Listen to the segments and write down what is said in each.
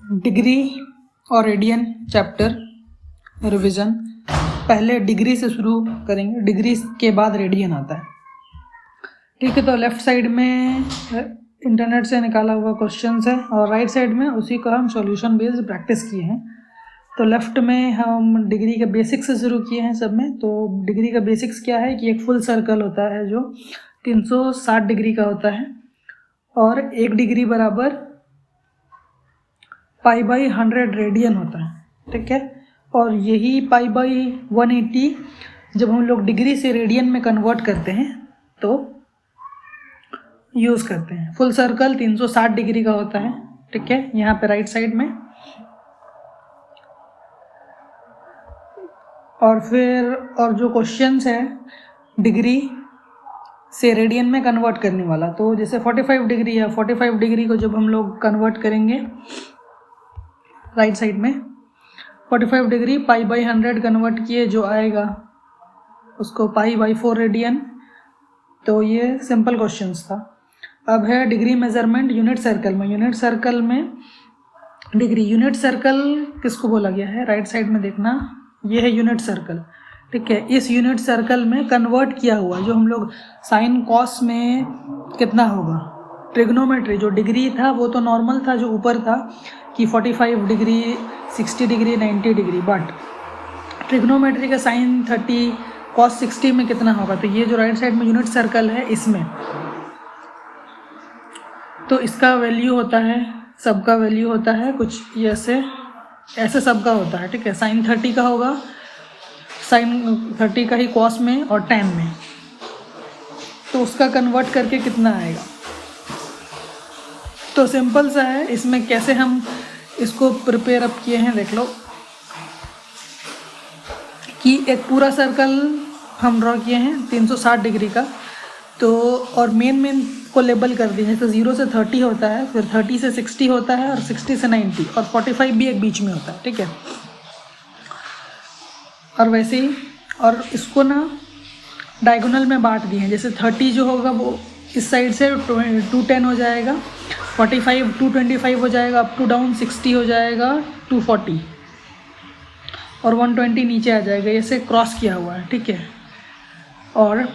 Degree और radian chapter revision. पहले degree से शुरू करेंगे, डिग्री के बाद रेडियन आता है। ठीक है, तो लेफ्ट साइड में इंटरनेट से निकाला हुआ क्वेश्चंस है और राइट साइड में उसी का हम सॉल्यूशन बेस्ड प्रैक्टिस किए हैं। तो लेफ्ट में हम डिग्री के बेसिक्स से शुरू किए हैं सब में। तो डिग्री का बेसिक्स क्या है कि एक फुल सर्कल होता है जो 360 डिग्री का होता है और 1 डिग्री बराबर π/100 रेडियन होता है। ठीक है, और यही π/180 जब हम लोग डिग्री से रेडियन में कन्वर्ट करते हैं तो यूज़ करते हैं। फुल सर्कल 360 डिग्री का होता है। ठीक है, यहाँ पे राइट साइड में। और फिर और जो क्वेश्चंस है डिग्री से रेडियन में कन्वर्ट करने वाला, तो जैसे 45 डिग्री है, 45 डिग्री को जब हम लोग कन्वर्ट करेंगे राइट साइड में 45 डिग्री π/100 कन्वर्ट किए जो आएगा उसको π/4 रेडियन। तो ये सिंपल क्वेश्चंस था। अब है डिग्री मेजरमेंट यूनिट सर्कल में। यूनिट सर्कल में डिग्री, यूनिट सर्कल किसको बोला गया है, राइट साइड में देखना, ये है यूनिट सर्कल। ठीक है, इस यूनिट सर्कल में कन्वर्ट किया हुआ जो हम लोग साइन कॉस में कितना होगा, ट्रिग्नोमेट्री जो डिग्री था वो तो नॉर्मल था जो ऊपर था कि 45 degree, 60 degree, 90 degree, but trigonometry का साइन 30 कॉस 60 में कितना होगा। तो ये जो राइट साइड में यूनिट सर्कल है इसमें तो इसका वैल्यू होता है, सबका वैल्यू होता है कुछ ऐसे सबका होता है। ठीक है, साइन 30 का होगा, साइन 30 का ही कॉस में और टैन में, तो उसका कन्वर्ट करके कितना आएगा। तो सिंपल सा है, इसमें कैसे हम इसको प्रिपेयर अप किए हैं देख लो कि एक पूरा सर्कल हम ड्रॉ किए हैं 360 डिग्री का, तो और मेन को लेबल कर दिए। जैसे 0 से 30 होता है, फिर 30 से 60 होता है और 60 से 90 और 45 भी एक बीच में होता है। ठीक है, और वैसे ही और इसको ना डायगोनल में बांट दिए हैं। जैसे 30 जो होगा वो इस साइड से 210 हो जाएगा, 45 225 हो जाएगा, अप टू डाउन 60 हो जाएगा 240 और 120 नीचे आ जाएगा। ऐसे क्रॉस किया हुआ है। ठीक है, और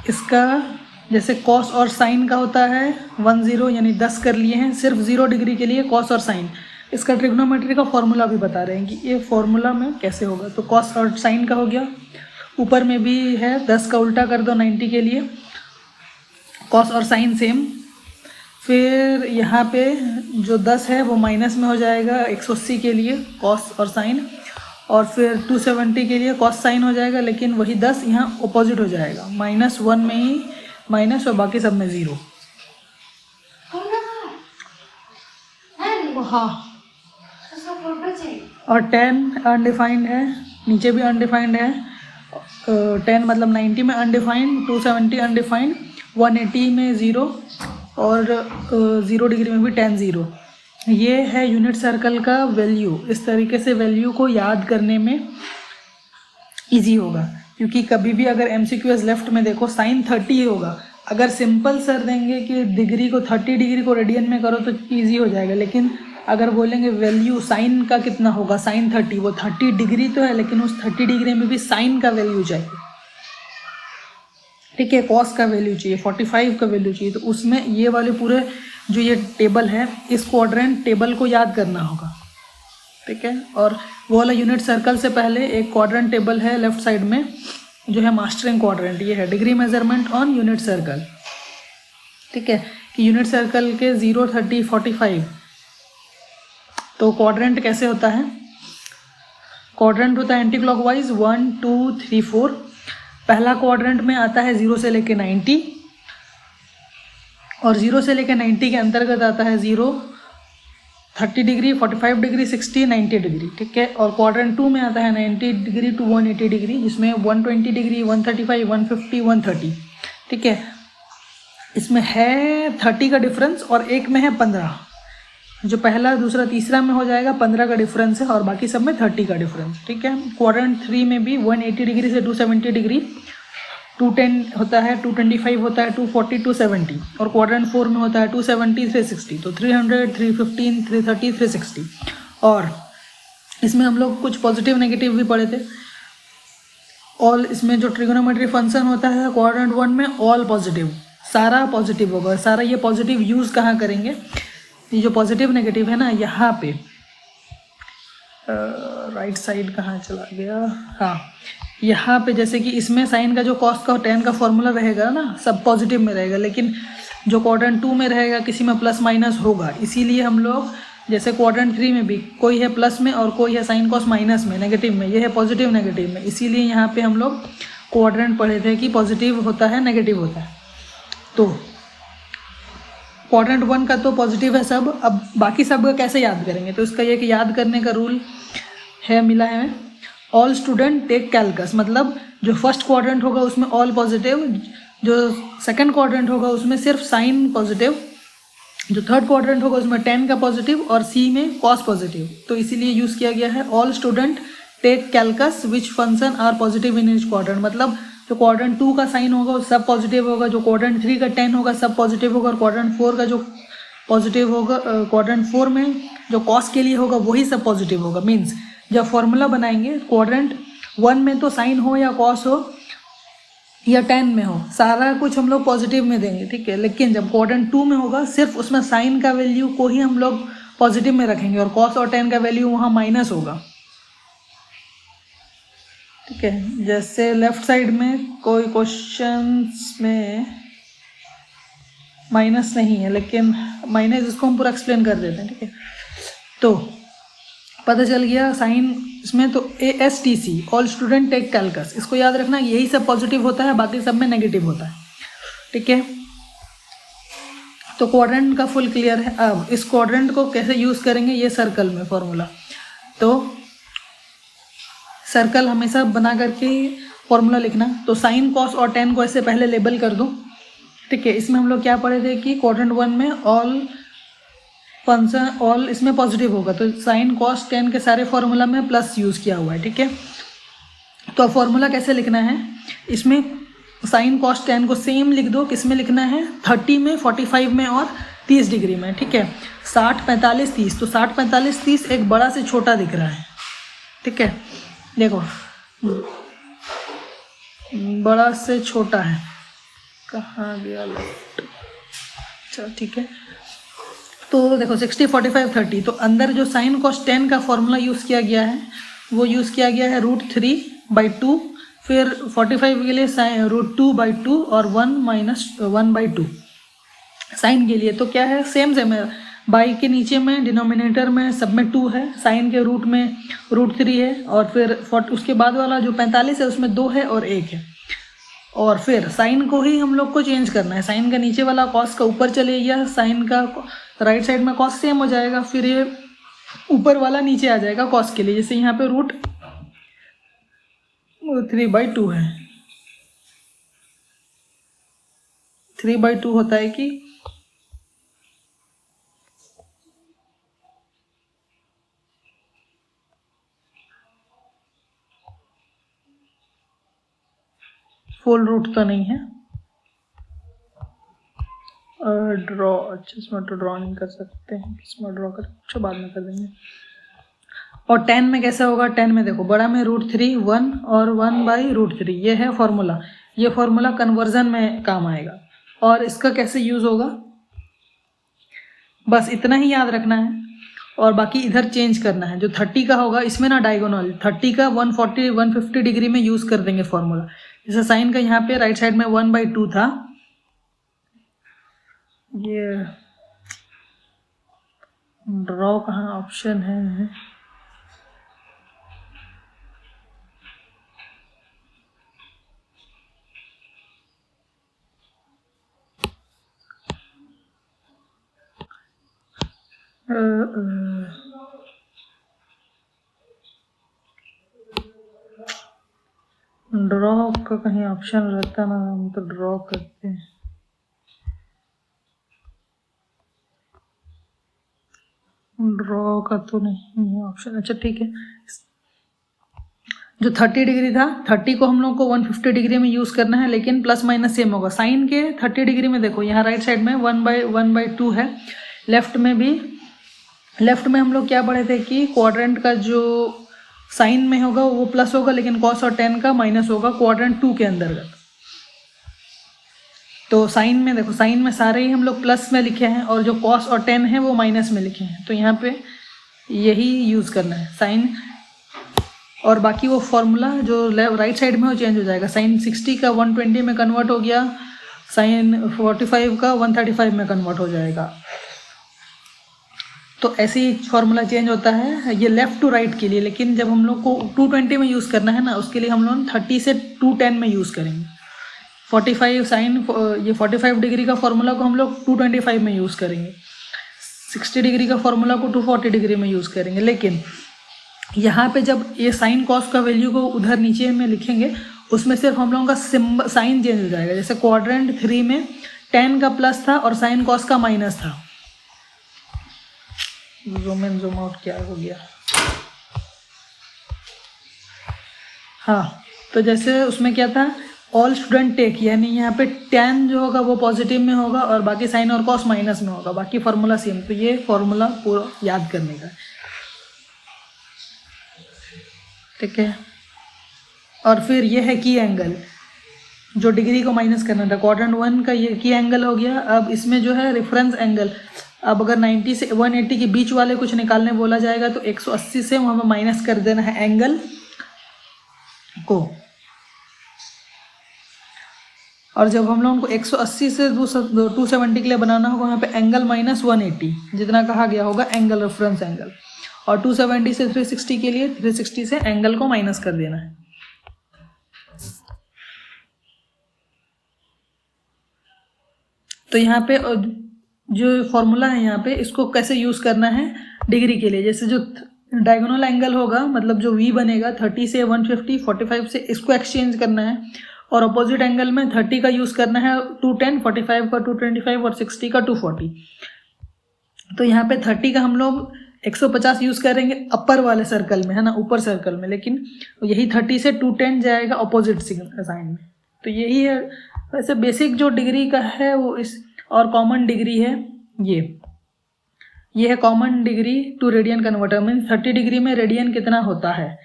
इसका जैसे कॉस और साइन का होता है 10 यानी 10 कर लिए हैं सिर्फ 0 डिग्री के लिए कॉस और साइन। इसका ट्रिग्नोमेट्री का फॉर्मूला भी बता रहे हैं कि ये फॉर्मूला में कैसे होगा। तो कॉस और साइन का हो गया, ऊपर में भी है 10 का उल्टा कर दो 90 के लिए, कॉस और साइन सेम। फिर यहाँ पे जो 10 है वो माइनस में हो जाएगा 180 के लिए कॉस और साइन, और फिर 270 के लिए कॉस साइन हो जाएगा, लेकिन वही 10 यहाँ अपोजिट हो जाएगा, -1 में ही माइनस और बाकी सब में 0। हाँ, और 10 अनडिफाइंड है, नीचे भी अनडिफाइंड है। 10 मतलब 90 में अनडिफाइंड, 270 अनडिफाइंड, 180 में 0 और 0 डिग्री में भी 10 0। ये है यूनिट सर्कल का वैल्यू। इस तरीके से वैल्यू को याद करने में इजी होगा, क्योंकि कभी भी अगर MCQs लेफ्ट में देखो साइन 30 होगा, अगर सिंपल सर देंगे कि डिग्री को 30 डिग्री को रेडियन में करो तो इजी हो जाएगा, लेकिन अगर बोलेंगे वैल्यू साइन का कितना होगा, साइन 30, वो 30 डिग्री तो है लेकिन उस 30 डिग्री में भी साइन का वैल्यू चाहिए। ठीक है, कॉस का वैल्यू चाहिए, 45 का वैल्यू चाहिए। तो उसमें ये वाले पूरे जो ये टेबल है, इस क्वाड्रेंट टेबल को याद करना होगा। ठीक है, और वो वाला यूनिट सर्कल से पहले एक क्वाड्रेंट टेबल है लेफ्ट साइड में जो है मास्टरिंग क्वाड्रेंट। ये है degree measurement on unit circle. ठीक है, कि यूनिट सर्कल के 0 30 45। तो क्वाड्रेंट कैसे होता है, क्वाड्रेंट होता है एंटी क्लॉकवाइज 1 2 3 4। पहला क्वाड्रेंट में आता है 0 से लेके 90 और 0 से लेके 90 के अंतर्गत आता है 0 30 डिग्री, 45 डिग्री, 60 90 डिग्री। ठीक है, और क्वाड्रेंट 2 में आता है 90 डिग्री टू 180 डिग्री, जिसमें 120 डिग्री, 135, 150, 130। ठीक है, इसमें है 30 का डिफरेंस और एक में है 15। जो पहला दूसरा तीसरा में हो जाएगा 15 का डिफरेंस है और बाकी सब में 30 का डिफरेंस। ठीक है, क्वाड्रेंट 3 में भी 180 डिग्री से 270 डिग्री 210 होता है, 225 होता है, 240, 270, और क्वाड्रेंट 4 में होता है 270, 360, तो 300, 315, 330, 360। और इसमें हम लोग कुछ पॉजिटिव नेगेटिव भी पढ़े थे। ऑल, इसमें जो ट्रिगोनोमेट्री फंक्शन होता है क्वाड्रेंट 1 में ऑल पॉजिटिव, सारा पॉजिटिव होगा। सारा ये पॉजिटिव यूज़ कहाँ करेंगे, ये जो पॉजिटिव नेगेटिव है ना, यहाँ पे राइट साइड कहाँ चला गया, हाँ यहाँ पे, जैसे कि इसमें साइन का जो कॉस का टेन का फॉर्मूला रहेगा ना, सब पॉजिटिव में रहेगा, लेकिन जो क्वाड्रेंट 2 में रहेगा किसी में प्लस माइनस होगा। इसीलिए हम लोग, जैसे क्वाड्रेंट 3 में भी कोई है प्लस में और कोई है साइन कॉस माइनस में, नेगेटिव में, ये है पॉजिटिव नेगेटिव में, इसीलिए यहाँ पे हम लोग क्वाड्रेंट पढ़े थे कि पॉजिटिव होता है नेगेटिव होता है। तो क्वाड्रेंट 1 का तो पॉजिटिव है सब। अब बाकी सब का कैसे याद करेंगे, तो इसका ये कि याद करने का रूल है, मिला है हमें, ऑल स्टूडेंट टेक कैलकस, मतलब जो फर्स्ट क्वाड्रेंट होगा उसमें ऑल पॉजिटिव, जो सेकंड क्वाड्रेंट होगा उसमें सिर्फ साइन पॉजिटिव, जो थर्ड क्वाड्रेंट होगा उसमें टेन का पॉजिटिव और सी में कॉस पॉजिटिव। तो इसीलिए यूज़ किया गया है all student take calculus which function are positive in each quadrant, मतलब जो क्वाड्रेंट 2 का साइन होगा वो सब पॉजिटिव होगा, जो क्वाड्रेंट 3 का 10 होगा सब पॉजिटिव होगा, और क्वाड्रेंट 4 का जो पॉजिटिव होगा, क्वाड्रेंट 4 में जो कॉस के लिए होगा वही सब पॉजिटिव होगा। मीन्स जब फॉर्मूला बनाएंगे क्वाड्रेंट 1 में तो साइन हो या कॉस हो या 10 में हो, सारा कुछ हम लोग पॉजिटिव में देंगे, ठीक है। लेकिन जब क्वाड्रेंट 2 में होगा सिर्फ उसमें साइन का वैल्यू को ही हम लोग पॉजिटिव में रखेंगे और कॉस और 10 का वैल्यू वहाँ माइनस होगा, ठीक है। जैसे लेफ्ट साइड में कोई क्वेश्चंस में माइनस नहीं है, लेकिन माइनस इसको हम पूरा एक्सप्लेन कर देते हैं, ठीक है। तो पता चल गया साइन इसमें, तो ASTC ऑल स्टूडेंट टेक कैलकस, इसको याद रखना, यही सब पॉजिटिव होता है, बाकी सब में नेगेटिव होता है, ठीक है। तो क्वाड्रेंट का फुल क्लियर है। अब इस क्वाड्रेंट को कैसे यूज़ करेंगे, ये सर्कल में फॉर्मूला, तो सर्कल हमेशा बना करके फॉर्मूला लिखना। तो साइन कॉस और 10 को ऐसे पहले लेबल कर दो, ठीक है। इसमें हम लोग क्या पढ़े थे कि क्वाड्रेंट 1 में ऑल फंक्शन, ऑल इसमें पॉजिटिव होगा, तो साइन कॉस 10 के सारे फॉर्मूला में प्लस यूज़ किया हुआ है, ठीक है। तो अब फॉर्मूला कैसे लिखना है, इसमें साइन कॉस 10 को सेम लिख दो, किस में लिखना है, 30 में, 45 में और 30 डिग्री में, ठीक है। 60, 45, 30, तो 60, 45, 30 एक बड़ा से छोटा दिख रहा है, ठीक है। देखो बड़ा से छोटा है, कहाँ गया लेफ्ट, अच्छा ठीक है। तो देखो 60, 45, 30, तो अंदर जो साइन कॉस 10 का फॉर्मूला यूज़ किया गया है वो यूज़ किया गया है √3/2, फिर 45 के लिए √2/2 और 1-1/2 साइन के लिए। तो क्या है, सेम है, बाई के नीचे में डिनोमिनेटर में सब में 2 है, साइन के रूट में √3 है, और फिर उसके बाद वाला जो 45 है उसमें 2 है और 1 है। और फिर साइन को ही हम लोग को चेंज करना है, साइन का नीचे वाला कॉस का ऊपर चले गया, साइन का राइट साइड में कॉस सेम हो जाएगा, फिर ये ऊपर वाला नीचे आ जाएगा कॉस के लिए। जैसे यहाँ पे √3/2 है, 3/2 होता है कि फुल रूट तो नहीं है, ड्रॉ, अच्छा इसमें तो ड्रॉ नहीं कर सकते हैं, इसमें ड्रॉ कर, अच्छा बाद में कर देंगे। और 10 में कैसा होगा, 10 में देखो बड़ा में √3, 1 और 1/√3, ये है फॉर्मूला, ये फॉर्मूला कन्वर्जन में काम आएगा। और इसका कैसे यूज़ होगा, बस इतना ही याद रखना है, और बाकी इधर चेंज करना है। जो 30 का होगा इसमें ना डायगोनल 30 का 140, 150 डिग्री में यूज़ कर देंगे फॉर्मूला। जैसे साइन का यहाँ पे राइट साइड में 1/2 था, ये ड्रॉ कहाँ ऑप्शन है, ड्रॉ का कहीं ऑप्शन रहता ना, हम तो ड्रॉ करते हैं, ड्रॉ का तो नहीं है ऑप्शन, अच्छा ठीक है। जो 30 डिग्री था, 30 को हम लोग को 150 डिग्री में यूज़ करना है, लेकिन प्लस माइनस सेम होगा। साइन के 30 डिग्री में देखो यहाँ राइट साइड में 1/2 है, लेफ्ट में भी, लेफ्ट में हम लोग क्या पढ़े थे कि क्वाड्रेंट का जो साइन में होगा वो प्लस होगा, लेकिन कॉस और टेन का माइनस होगा क्वाड्रेंट 2 के अंतर्गत। तो साइन में देखो, साइन में सारे ही हम लोग प्लस में लिखे हैं और जो कॉस और टेन है वो माइनस में लिखे हैं, तो यहाँ पे यही यूज़ करना है साइन। और बाकी वो फॉर्मूला जो राइट साइड में वो चेंज हो जाएगा। साइन 60 का 120 में कन्वर्ट हो गया, साइन 45 का 135 में कन्वर्ट हो जाएगा। तो ऐसे ही फॉर्मूला चेंज होता है ये लेफ़्ट टू राइट के लिए, लेकिन जब हम लोग को 220 में यूज़ करना है ना, उसके लिए हम लोग 30 से 210 में यूज़ करेंगे। 45 साइन, ये 45 डिग्री का फॉर्मूला को हम लोग 225 में यूज़ करेंगे, 60 डिग्री का फॉर्मूला को 240 डिग्री में यूज़ करेंगे। लेकिन यहाँ पे जब ये साइन कॉस का वैल्यू को उधर नीचे में लिखेंगे, उसमें सिर्फ हम लोगों का सिंबल साइन चेंज हो जाएगा। जैसे क्वाड्रेंट 3 में टेन का प्लस था और साइन कॉस का माइनस था। ज़ूम इन ज़ूम आउट क्या हो गया, हाँ, तो जैसे उसमें क्या था, ऑल स्टूडेंट टेक, यानी यहाँ पे टेन जो होगा वो पॉजिटिव में होगा और बाकी साइन और कॉस माइनस में होगा, बाकी फार्मूला सेम। तो ये फार्मूला पूरा याद करने का, ठीक है। और फिर ये है की एंगल, जो डिग्री को माइनस करना था। क्वाड्रेंट 1 का ये की एंगल हो गया। अब इसमें जो है रेफरेंस एंगल, अब अगर 90 से 180 के बीच वाले कुछ निकालने बोला जाएगा तो 180 से हमें माइनस कर देना है एंगल को। और जब हम लोगों को 180 से 270 के लिए बनाना होगा, वहाँ पे एंगल माइनस 180 जितना कहा गया होगा एंगल, रेफरेंस एंगल। और 270 से 360 के लिए 360 से एंगल को माइनस कर देना है। तो यहाँ पे जो फॉर्मूला है यहाँ पे, इसको कैसे यूज़ करना है डिग्री के लिए। जैसे जो डायगोनल एंगल होगा, मतलब जो V बनेगा 30 से 150, 45 से, इसको एक्सचेंज करना है। और अपोजिट एंगल में 30 का यूज़ करना है 210, 45 का 225 और 60 का 240। तो यहाँ पे 30 का हम लोग 150 यूज़ करेंगे अपर वाले सर्कल में, है ना, ऊपर सर्कल में, लेकिन यही 30 से 210 जाएगा अपोजिट साइन में। तो यही है वैसे बेसिक जो डिग्री का है वो इस, और कॉमन डिग्री है ये है common degree to radian converter. Means 30 degree में रेडियन कितना होता है।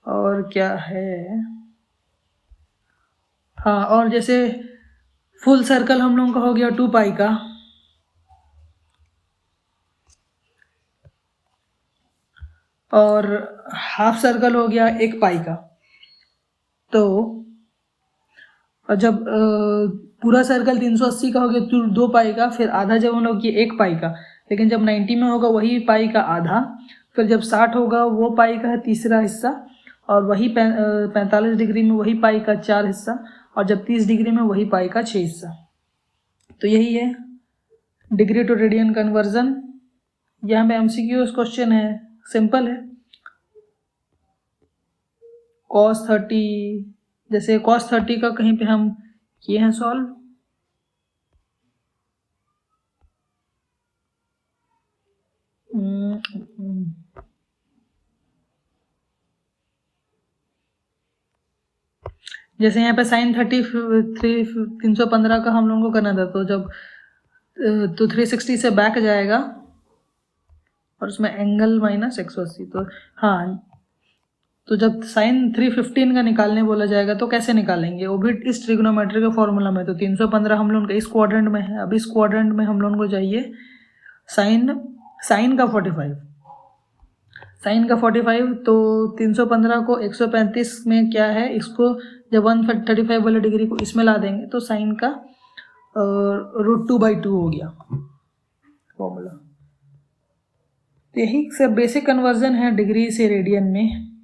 और क्या है, हाँ, और जैसे फुल सर्कल हम लोगों का हो गया 2 पाई का, और हाफ सर्कल हो गया 1 पाई का। तो जब पूरा सर्कल 380 का हो गया तो 2 पाई का, फिर आधा जब हम लोग ये 1 पाई का, लेकिन जब 90 में होगा वही पाई का आधा, फिर जब 60 होगा वो पाई का है तीसरा हिस्सा, और वही 45 डिग्री में वही पाई का 4 हिस्सा, और जब 30 डिग्री में वही पाई का 6 हिस्सा। तो यही है डिग्री टू रेडियन कन्वर्जन। यहाँ पे MCQ क्वेश्चन है, सिंपल है। cos 30, जैसे cos 30 का कहीं पे हम किए हैं सॉल्व, जैसे यहाँ पे साइन 315 का हम लोगों को करना था, तो जब तो 360 से बैक जाएगा और उसमें एंगल माइनस 180। तो हाँ, तो जब साइन 315 का निकालने बोला जाएगा तो कैसे निकालेंगे, वो भी इस ट्रिग्नोमेट्री के फॉर्मूला में। तो 315 हम लोग इस क्वाड्रेंट में है, अब इस क्वाड्रेंट में हम लोगों को चाहिए साइन का 45, साइन का 45। तो 315 को 135 में क्या है, इसको जब 135 वाले डिग्री को इसमें ला देंगे तो साइन का √2/2 हो गया फॉर्मूला। यही सब बेसिक कन्वर्जन है डिग्री से रेडियन में।